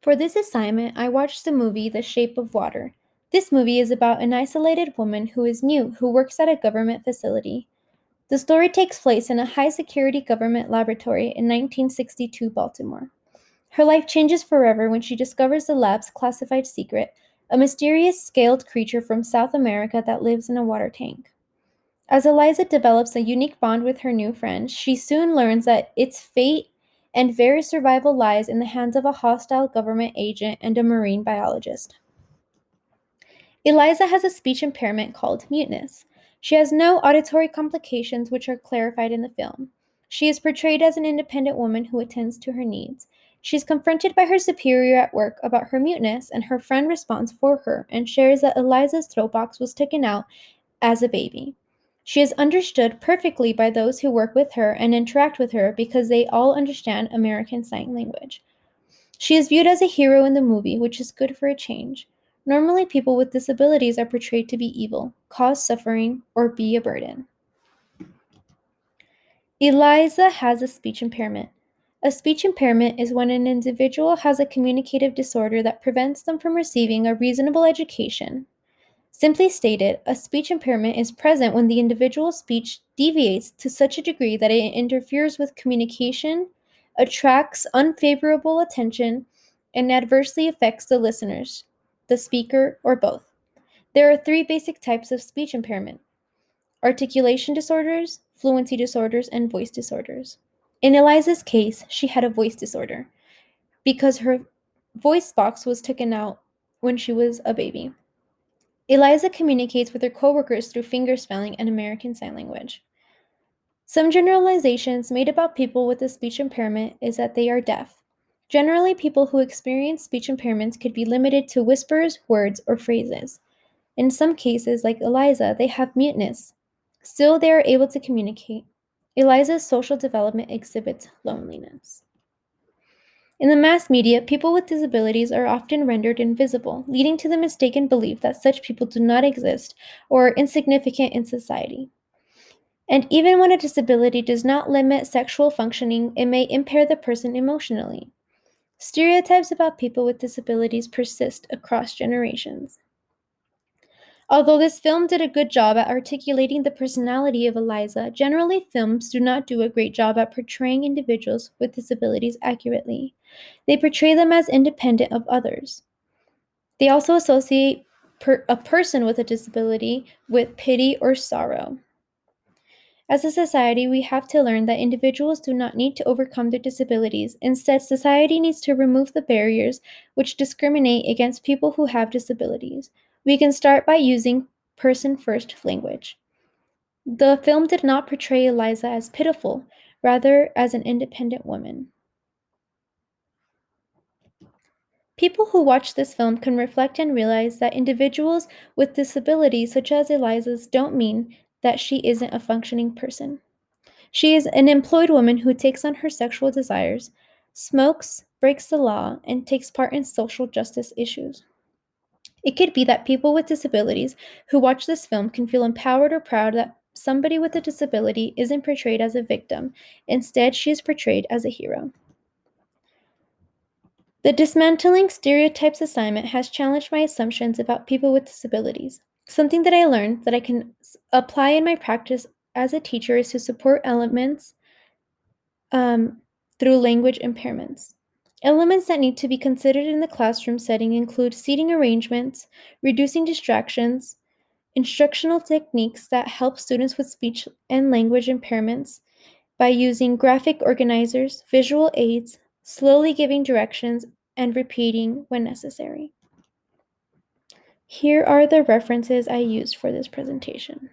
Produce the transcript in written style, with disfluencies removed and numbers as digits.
For this assignment, I watched the movie The Shape of Water. This movie is about an isolated woman who is new who works at a government facility. The story takes place in a high security government laboratory in 1962 Baltimore. Her life changes forever when she discovers the lab's classified secret, a mysterious scaled creature from South America that lives in a water tank. As Eliza develops a unique bond with her new friend, she soon learns that its fate and very survival lies in the hands of a hostile government agent and a marine biologist. Eliza has a speech impairment called muteness. She has no auditory complications, which are clarified in the film. She is portrayed as an independent woman who attends to her needs. She is confronted by her superior at work about her muteness, and her friend responds for her and shares that Eliza's throat box was taken out as a baby. She is understood perfectly by those who work with her and interact with her because they all understand American Sign Language. She is viewed as a hero in the movie, which is good for a change. Normally, people with disabilities are portrayed to be evil, cause suffering, or be a burden. Eliza has a speech impairment. A speech impairment is when an individual has a communicative disorder that prevents them from receiving a reasonable education. Simply stated, a speech impairment is present when the individual's speech deviates to such a degree that it interferes with communication, attracts unfavorable attention, and adversely affects the listeners, the speaker, or both. There are three basic types of speech impairment: articulation disorders, fluency disorders, and voice disorders. In Eliza's case, she had a voice disorder because her voice box was taken out when she was a baby. Eliza communicates with her coworkers through fingerspelling and American Sign Language. Some generalizations made about people with a speech impairment is that they are deaf. Generally, people who experience speech impairments could be limited to whispers, words, or phrases. In some cases, like Eliza, they have muteness. Still, they are able to communicate. Eliza's social development exhibits loneliness. In the mass media, people with disabilities are often rendered invisible, leading to the mistaken belief that such people do not exist or are insignificant in society. And even when a disability does not limit sexual functioning, it may impair the person emotionally. Stereotypes about people with disabilities persist across generations. Although this film did a good job at articulating the personality of Eliza, generally films do not do a great job at portraying individuals with disabilities accurately. They portray them as independent of others. They also associate a person with a disability with pity or sorrow. As a society, we have to learn that individuals do not need to overcome their disabilities. Instead, society needs to remove the barriers which discriminate against people who have disabilities. We can start by using person-first language. The film did not portray Eliza as pitiful, rather as an independent woman. People who watch this film can reflect and realize that individuals with disabilities such as Eliza's don't mean that she isn't a functioning person. She is an employed woman who takes on her sexual desires, smokes, breaks the law, and takes part in social justice issues. It could be that people with disabilities who watch this film can feel empowered or proud that somebody with a disability isn't portrayed as a victim. Instead, she is portrayed as a hero. The Dismantling Stereotypes assignment has challenged my assumptions about people with disabilities. Something that I learned that I can apply in my practice as a teacher is to support elements through language impairments. Elements that need to be considered in the classroom setting include seating arrangements, reducing distractions, instructional techniques that help students with speech and language impairments by using graphic organizers, visual aids, slowly giving directions, and repeating when necessary. Here are the references I used for this presentation.